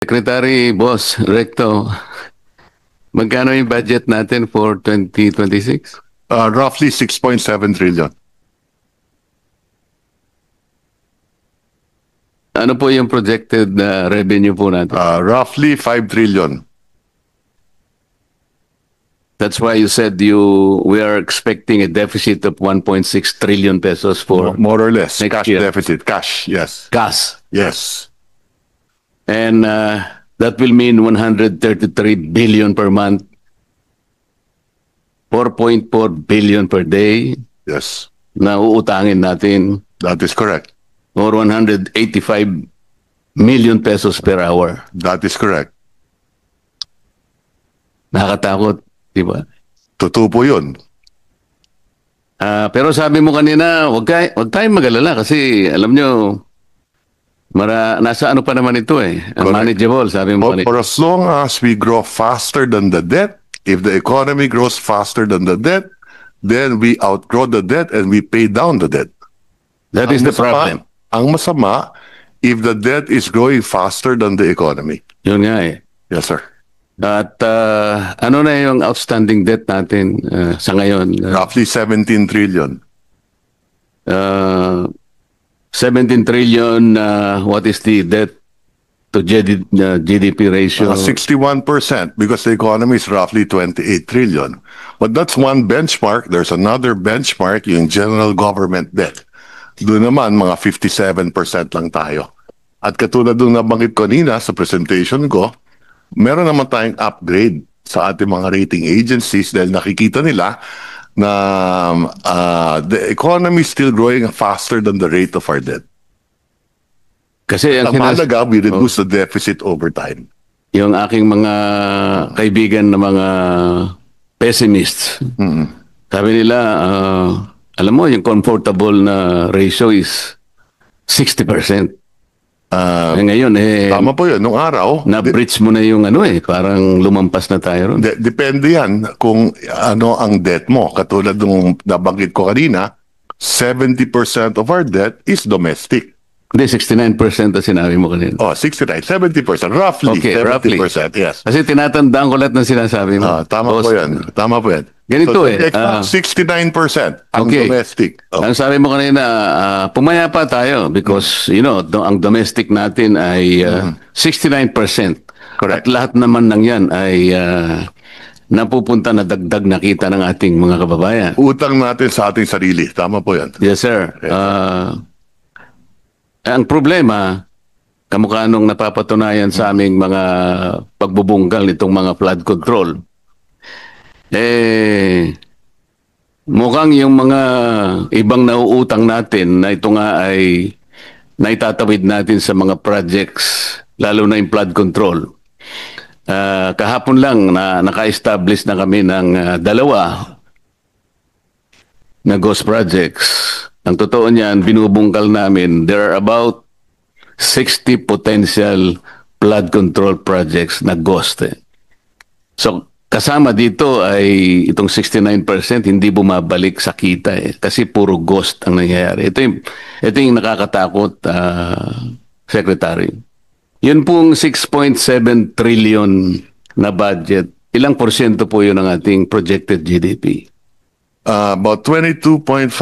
Secretary Boss Recto, magkano yung budget natin for 2026? Roughly 6.7 trillion. Ano po yung projected revenue po natin? Roughly 5 trillion. That's why you said we are expecting a deficit of 1.6 trillion pesos for More or less. next Cash year. deficit. Cash, yes. gas. Yes. And that will mean 133 billion per month, 4.4 billion per day Yes. na uutangin natin, That is correct. or 185 million pesos per hour. That is correct. Nakakatakot, di ba? Totoo po yun. Pero sabi mo kanina, wag tayong mag-alala kasi alam nyo, nasa ano pa naman ito eh. Correct. Manageable, sabi mo kanina. For as long as we grow faster than the debt, if the economy grows faster than the debt, then we outgrow the debt and we pay down the debt. That is the problem. Ang masama, if the debt is growing faster than the economy. Yun nga eh. Yes, sir. At ano na yung outstanding debt natin sa ngayon? Roughly 17 trillion. 17 trillion, what is the debt to GDP ratio? 61% because the economy is roughly 28 trillion. But that's one benchmark. There's another benchmark, yung general government debt. Doon naman, mga 57% lang tayo. At katulad nung nabanggit ko kanina sa presentation ko, meron naman tayong upgrade sa ating mga rating agencies dahil nakikita nila na the economy is still growing faster than the rate of our debt. Kasi Ang mahalaga, we reduce the deficit over time. yung aking mga kaibigan na mga pessimists, sabi nila, alam mo, yung comfortable na ratio is 60%. Ngayon, Tama po yun. Nung araw, na-breach mo na yung ano parang lumampas na tayo ron. depende yan kung ano ang debt mo. Katulad nung nabanggit ko kanina, 70% of our debt is domestic. Hindi, 69% na sinabi mo kanina. Oh, 69, 70%. Roughly, Okay, 70%. roughly. Yes. Kasi tinatandaan ko lahat ng sinasabi mo. Tama po yan. Tama po yan. Ganito so, eh, 69% ang okay. domestic. Ang sabi mo kanina, pumaya pa tayo because, ang domestic natin ay 69%. Correct. At lahat naman ng yan ay napupunta na dagdag na kita ng ating mga kababayan. Utang natin sa ating sarili. Tama po yan. Yes, sir. Ang problema, kamukha nung napapatunayan sa aming mga pagbubungkal nitong mga flood control, mukhang yung mga ibang nauutang natin na ito nga ay naitatawid natin sa mga projects, lalo na yung flood control. Kahapon lang na naka-establish na kami ng dalawa na ghost projects. Ang totoo niyan, binubungkal namin, there are about 60 potential flood control projects na ghost. So, kasama dito ay itong 69% hindi bumabalik sa kita kasi puro ghost ang nangyayari. Ito yung nakakatakot, Secretary. Yun pong 6.7 trillion na budget, ilang porsyento po yun ng ating projected GDP? About 22.5%.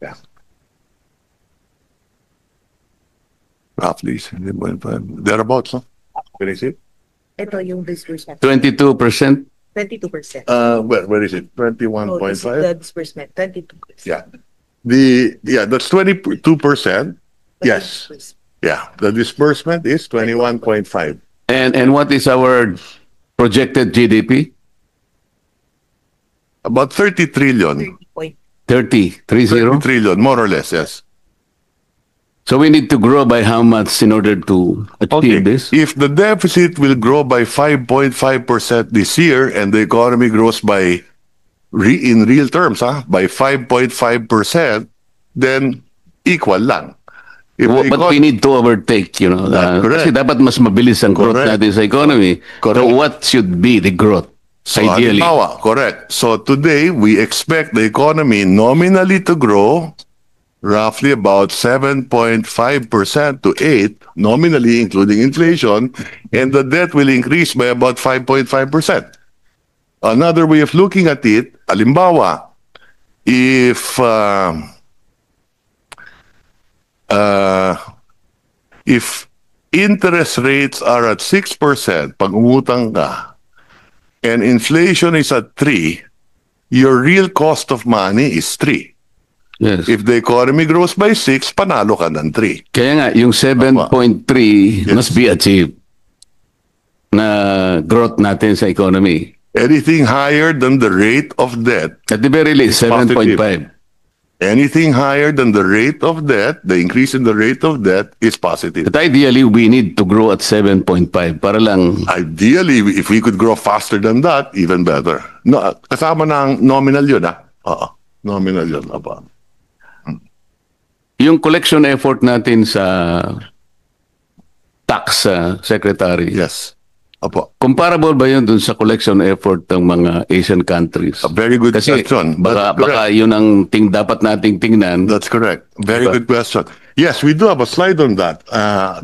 Yeah. Roughly, 7.5. Thereabouts, no? Where is it? Ito yung disbursement. 22%? 22%. Where is it? 21.5? This is the disbursement, 22%. Yeah. That's 22%. Yes. Yeah. The disbursement is 21.5. And what is our projected GDP? About 30 trillion. 30 trillion, more or less, yes. So we need to grow by how much in order to achieve this? If the deficit will grow by 5.5% this year and the economy grows by, in real terms, by 5.5%, then equal lang. But we need to overtake, Correct. kasi dapat mas mabilis ang growth Correct. natin sa economy. Correct. So what should be the growth? So, Ideally. halimbawa, correct. So today, we expect the economy nominally to grow roughly about 7.5% to 8, nominally including inflation, and the debt will increase by about 5.5%. Another way of looking at it, halimbawa, if interest rates are at 6% pag umutang ka, and inflation is at 3, your real cost of money is 3. Yes. If the economy grows by 6, panalo ka ng 3. Kaya nga, yung 7.3 Yes. must be achieved na growth natin sa economy. Anything higher than the rate of debt, At the very least, 7.5. anything higher than the rate of debt, the increase in the rate of debt is positive. But ideally, we need to grow at 7.5 para lang. Ideally, if we could grow faster than that, even better. No, kasama ng nominal yun, ah. Oo, nominal yun. Apa. Yung collection effort natin sa tax secretary, Yes. Apo. comparable ba yun dun sa collection effort ng mga Asian countries? A very good Kasi question. baka, That's baka yun ang dapat nating tingnan. That's correct. Very Diba? good question. Yes, we do have a slide on that.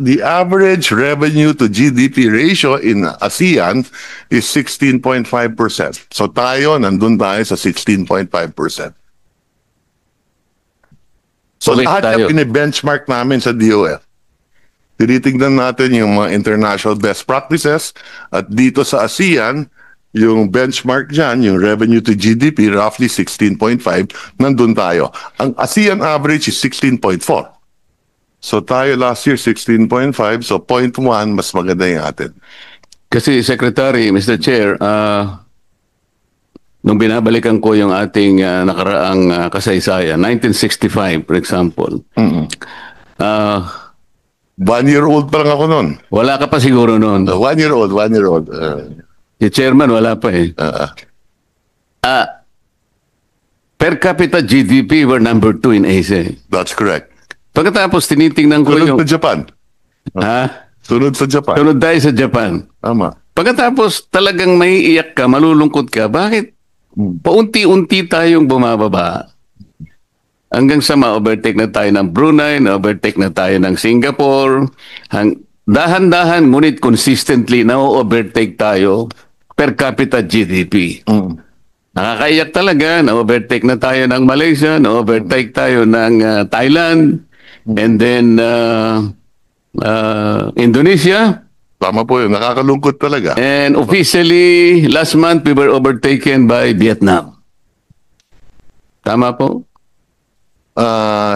The average revenue to GDP ratio in ASEAN is 16.5%. So tayo, nandun tayo sa 16.5%. So Okay, lahat tayo. yung pinibenchmark namin sa DOF. Tinitingnan natin yung mga international best practices at dito sa ASEAN, yung benchmark dyan, yung revenue to GDP, roughly 16.5, nandun tayo. Ang ASEAN average is 16.4. So tayo last year 16.5, so 0.1 mas maganda yung atin. Kasi Secretary, Mr. Chair, nung binabalikan ko yung ating nakaraang kasaysayan, 1965 for example, 1 year old pa lang ako nun. wala ka pa siguro noon. 1 year old, 1 year old. Si Chairman, wala pa eh. Per capita GDP, we're number 2 in Asia. That's correct. Pagkatapos, tinitingnan ko yung... Sunod sa Japan. Ha? Sunod sa Japan. Sunod tayo sa Japan. Tama. Pagkatapos, talagang may iyak ka, malulungkot ka. Bakit? Paunti-unti tayong bumababa. Hanggang sa ma-overtake na tayo ng Brunei, na-overtake na tayo ng Singapore. Dahan-dahan, ngunit consistently na-overtake tayo per capita GDP. Nakakaiyak talaga, na-overtake na tayo ng Malaysia, na-overtake tayo ng Thailand, and then Indonesia. Tama po yun. Nakakalungkot talaga. And officially, last month, we were overtaken by Vietnam. Tama po?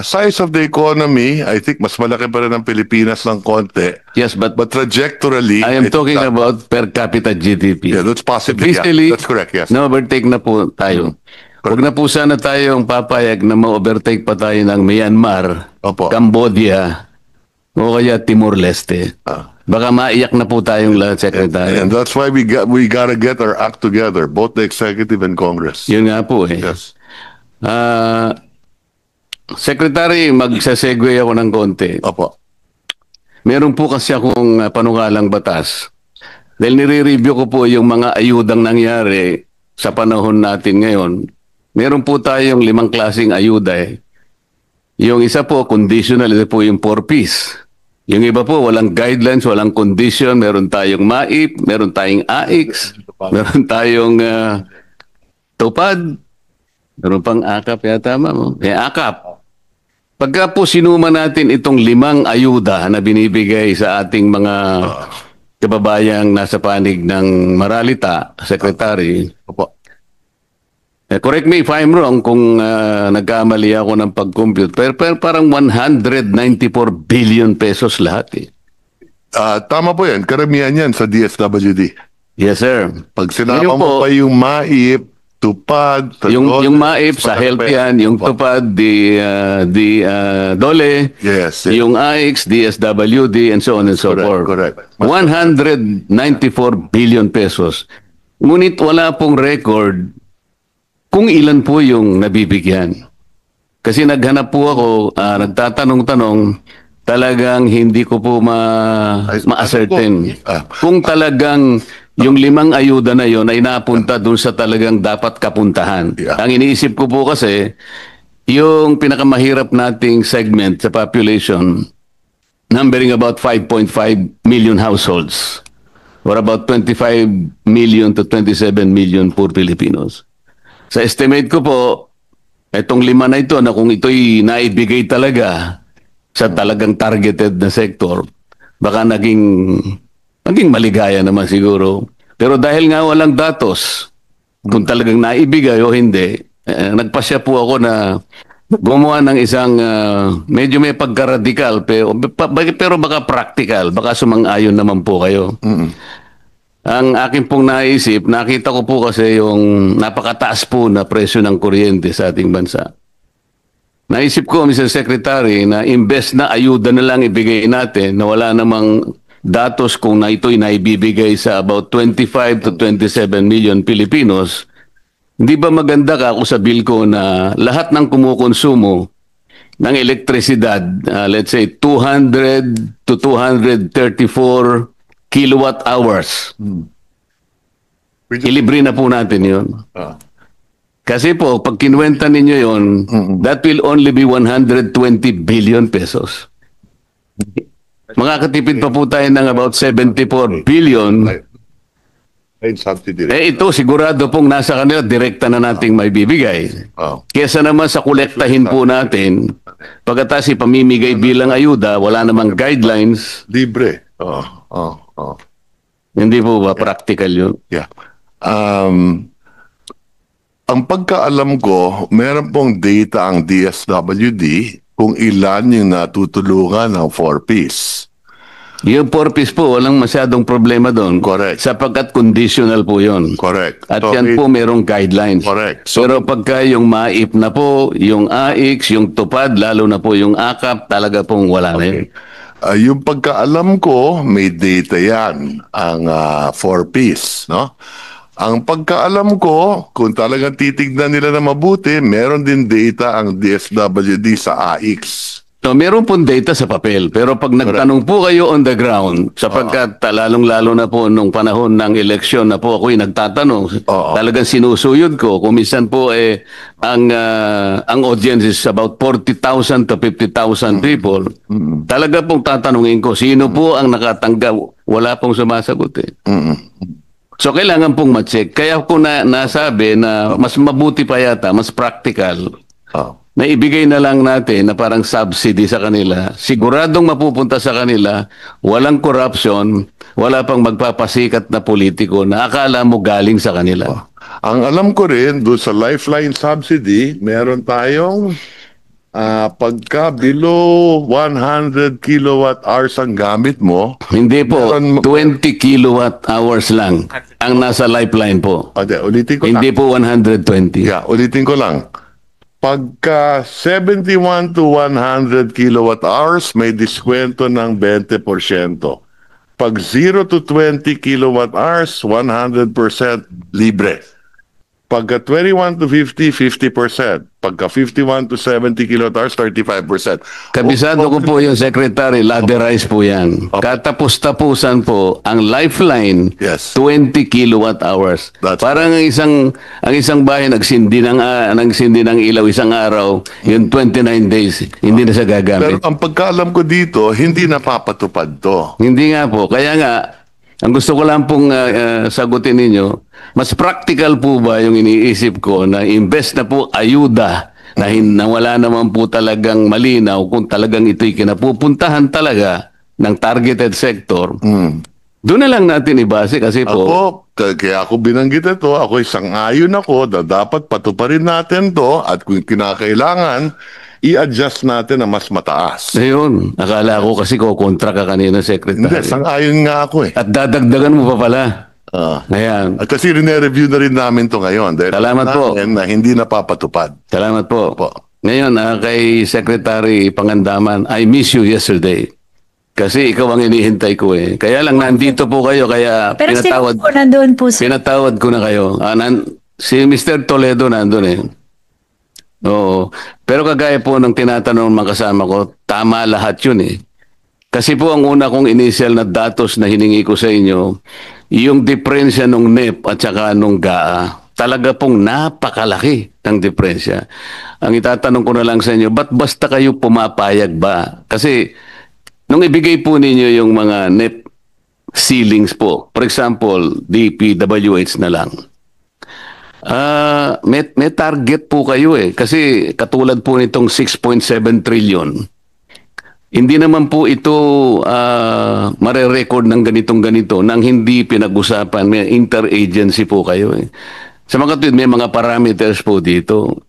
Size of the economy, I think mas malaki pa rin ang Pilipinas ng konti. Yes, but But trajectorily, I am think talking that- about per capita GDP. Yeah, that's possibly, yeah. Officially, That's correct, yes. na-overtake na po tayo. Huwag na po sana tayong papayag na ma-overtake pa tayo ng Myanmar, Opo. Cambodia, o kaya Timor-Leste. Baka maiyak na po tayong lahat, Secretary. And that's why we gotta get our act together, both the executive and Congress. Yun nga po eh. Yes. Secretary, magsasegue ako ng konti. Opo. Meron po kasi akong panukalang batas. Dahil nire-review ko po yung mga ayudang nangyari sa panahon natin ngayon. Meron po tayong 5 klaseng ayuda eh. Yung isa po, conditional, ito po yung 4Ps. Yung iba po, walang guidelines, walang condition. Meron tayong MAIP, meron tayong AIX, meron tayong TUPAD, meron pang AKAP yata, ma'am. AKAP. Pagka po sinuma natin itong 5 ayuda na binibigay sa ating mga kababayang nasa panig ng Maralita, Secretary, Opo. correct me if I'm wrong kung nagkamali ako ng pag-compute, pero parang 194 billion pesos lahat eh. Tama po yan. Karamihan yan sa DSWD. Yes, sir. Pag sinama Ngayon mo po, pa yung MAIP, TUPAD, yung MAIP sa health yan, yung TUPAD, DOLE, Yes. yung AIX, DSWD, and so on and so Correct, forth. correct. 194 billion pesos. Ngunit wala pong record kung ilan po yung nabibigyan. Kasi naghanap po ako, nagtatanong-tanong, talagang hindi ko po ma-ascertain. Kung talagang yung 5 ayuda na yon ay napunta dun sa talagang dapat kapuntahan. Yeah. Ang iniisip ko po kasi, yung pinakamahirap nating segment sa population, numbering about 5.5 million households, or about 25 million to 27 million poor Filipinos. Sa estimate ko po, itong 5 na ito, na kung ito'y naibigay talaga sa talagang targeted na sector, baka naging maligaya naman siguro. Pero dahil nga walang datos, kung talagang naibigay o hindi, nagpasya po ako na gumawa ng isang medyo may pagka-radical pero baka practical, baka sumang-ayon naman po kayo. Ang akin pong naisip, nakita ko po kasi yung napakataas po na presyo ng kuryente sa ating bansa. Naisip ko, Mr. Secretary, na imbes na ayuda na lang ibigay natin na wala namang datos kung na ito'y naibibigay sa about 25 to 27 million Filipinos, hindi ba maganda ka kung sabihin ko na lahat ng kumukonsumo ng elektrisidad, let's say 200 to 234 kilowatt hours, ilibre na po natin yun. Kasi po, pag kinuwenta ninyo yun, that will only be 120 billion pesos. Makakatipid pa po tayo ng about 74 billion. Subsidy. Ito sigurado pong nasa kanila, direkta na nating may bibigay. Kesa naman sa kolektahin po natin, pagkatapos ipamimigay bilang ayuda, wala namang guidelines. Libre. Hindi po ba practical yun? Yeah. Ang pagkaalam ko, meron pong data ang DSWD kung ilan yung natutulungan ng 4Ps. Yung 4Ps po, walang masyadong problema doon. Correct. Sapagkat conditional po yun. Correct. At So, yan po merong guidelines. Correct. So, Pero pagka yung MAIP na po, yung AIX, yung TUPAD, lalo na po yung AKAP, talaga pong wala na yun. yung pagkaalam ko, may data yan, ang 4Ps, no? Ang pagkaalam ko, kung talagang titignan nila na mabuti, meron din data ang DSWD sa AIX. So, meron pong data sa papel. Pero pag nagtanong po kayo on the ground, sapagkat lalong-lalo na po nung panahon ng eleksyon na po ako'y nagtatanong, talagang sinusuyod ko. Kung minsan po ang audience is about 40,000 to 50,000 people, talaga pong tatanungin ko, sino po ang nakatanggap? Wala pong sumasagot eh. So, kailangan pong ma-check. Kaya ko nasabi na mas mabuti pa yata, mas practical, na ibigay na lang natin na parang subsidy sa kanila. Siguradong mapupunta sa kanila, walang corruption, wala pang magpapasikat na politiko na akala mo galing sa kanila. Ang alam ko rin, doon sa Lifeline subsidy, meron tayong pagka below 100 kilowatt hours ang gamit mo. Hindi po, Meron 20 kilowatt hours lang ang nasa Lifeline po. Ulitin ko Hindi lang. po 120. Yeah, ulitin ko lang. Pagka 71 to 100 kilowatt hours, may diskwento ng 20%. Pag 0 to 20 kilowatt hours, 100% libre. Pagka 21 to 50, 50%. Pagka 51 to 70 kilowatt hours, 35%. Kabisado ko po yung secretary, laderize po yan. Katapos-tapusan po, ang Lifeline, Yes. 20 kilowatt hours. That's Parang ang isang bahay nagsindi ng ilaw isang araw, yung 29 days, hindi na siya Pero gagamit. ang pagkaalam ko dito, hindi napapatupad to. Hindi nga po. Kaya nga, ang gusto ko lang pong sagutin ninyo, mas practical po ba yung iniisip ko na imbes na po ayuda na wala naman po talagang malinaw kung talagang ito'y kinapupuntahan talaga ng targeted sector, doon na lang natin ibase kasi po. Ako, kaya ako binanggit ito, ako isang ayon ako na dapat patuparin natin to at kung kinakailangan, i-adjust natin na mas mataas. Ayun, akala ko kasi kontra ka kanina, Secretary. Hindi, sang-ayon nga ako eh. At dadagdagan mo pa pala. Ayan. At kasi rine-review na rin namin to ngayon. Dahil Salamat po. na hindi napapatupad. Salamat po. Po. Ngayon, kay Secretary Pangandaman, I miss you yesterday. Kasi ikaw ang inihintay ko eh. Kaya lang nandito po kayo, kaya Pero pinatawad, sino po nandun po sir? pinatawad ko na kayo. Si Mr. Toledo nandun eh. Oo. Pero kagaya po ng tinatanong mga kasama ko, tama lahat yun eh. Kasi po ang una kong initial na datos na hiningi ko sa inyo, yung diferensya nung NEP at saka nung GAA. talaga pong napakalaki ng diferensya. Ang itatanong ko na lang sa inyo, ba't basta kayo pumapayag ba? Kasi nung ibigay po ninyo yung mga net ceilings po, for example, DPWH na lang, may target po kayo eh. Kasi katulad po nitong 6.7 trillion, hindi naman po ito mare-record ng ganitong-ganito nang hindi pinag-usapan. May interagency po kayo eh. Sa mga kapatid, may mga parameters po dito.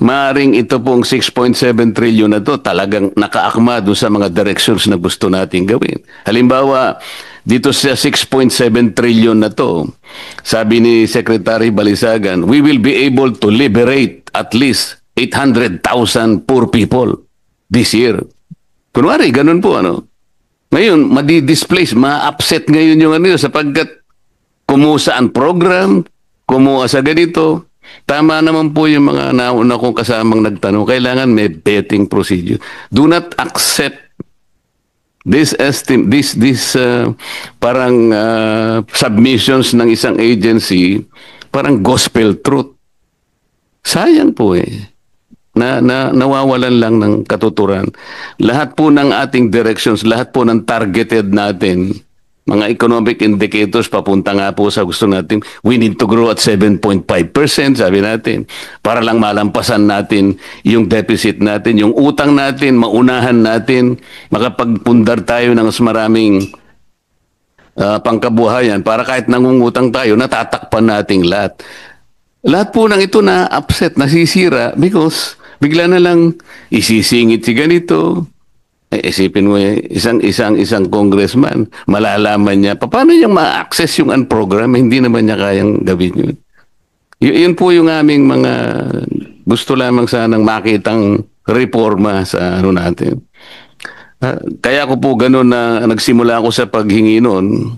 Maaring ito pong 6.7 trillion na to talagang nakaakma doon sa mga directions na gusto nating gawin. Halimbawa, dito sa 6.7 trillion na to, sabi ni Secretary Balisagan, we will be able to liberate at least 800,000 poor people this year. Kunwari, ganun po ano. Ngayon, madi-displace, ma-upset ngayon yung ano yun sapagkat kumusa ang program, kumuha sa ganito. Tama naman po yung mga nauna kong kasamang nagtanong. Kailangan may vetting procedure. Do not accept this parang submissions ng isang agency, parang gospel truth. Sayang po eh. Nawawalan lang ng katuturan. Lahat po ng ating directions, lahat po ng targeted natin, mga economic indicators, papunta nga po sa gusto natin, we need to grow at 7.5%, sabi natin, para lang malampasan natin yung deficit natin, yung utang natin, maunahan natin, makapagpundar tayo ng mas maraming pangkabuhayan, para kahit nangungutang tayo, natatakpan nating lahat. Lahat po ng ito na upset, nasisira, because bigla na lang isisingit si ganito. Isipin mo isang congressman, malalaman niya, paano niya ma-access yung program, hindi naman niya kayang gawin yun. Yun po yung aming mga gusto lamang sanang makitang reforma sa ano natin. Kaya ko po ganun na nagsimula ako sa paghingi noon.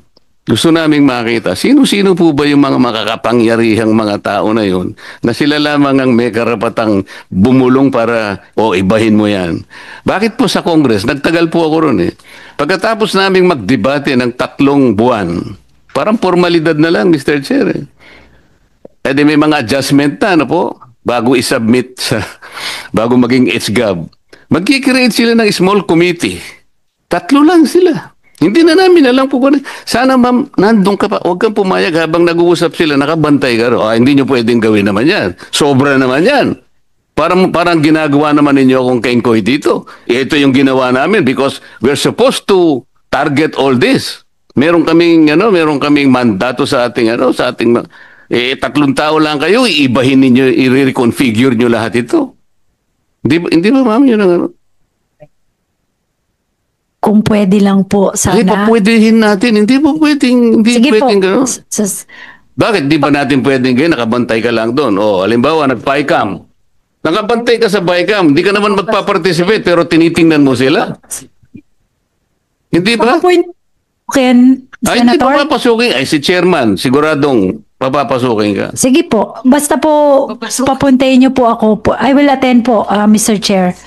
Gusto naming makita, sino-sino po ba yung mga makakapangyarihang mga tao na yun na sila lamang ang may karapatang bumulong para, ibahin mo yan. Bakit po sa Congress? Nagtagal po ako ron eh. Pagkatapos naming magdebate ng 3 buwan, parang formalidad na lang, Mr. Chair. Di may mga adjustment na, ano po, bago isubmit bago maging HGAB. Magkikreate sila ng small committee. 3 lang sila. Hindi na namin alam po kung sana ma'am, nandun ka pa, huwag kang pumayag habang nag-uusap sila, nakabantay ka ro. Hindi nyo pwedeng gawin naman yan. Sobra naman yan. Parang ginagawa naman ninyo akong kengkoy dito. Ito yung ginawa namin because we're supposed to target all this. Meron kaming mandato sa ating 3 tao lang kayo, iibahin ninyo, i-reconfigure nyo lahat ito. Hindi ba ma'am yun ang ano? Kung pwede lang po, sana. Hindi pa pwedeng natin. Hindi po pwedeng. Hindi Sige pwedeng po. gano'n. Bakit di ba natin pwedeng gano'n? Nakabantay ka lang doon. Halimbawa, nag-PICAM. Nakabantay ka sa PICAM. Hindi ka naman magpa-participate pero tinitingnan mo sila. Hindi ba? Ken, Hindi Senator? papapasukin. Si chairman, siguradong papapasukin ka. Sige po. Basta po, papuntayin niyo po ako po. I will attend po, Mr. Chair.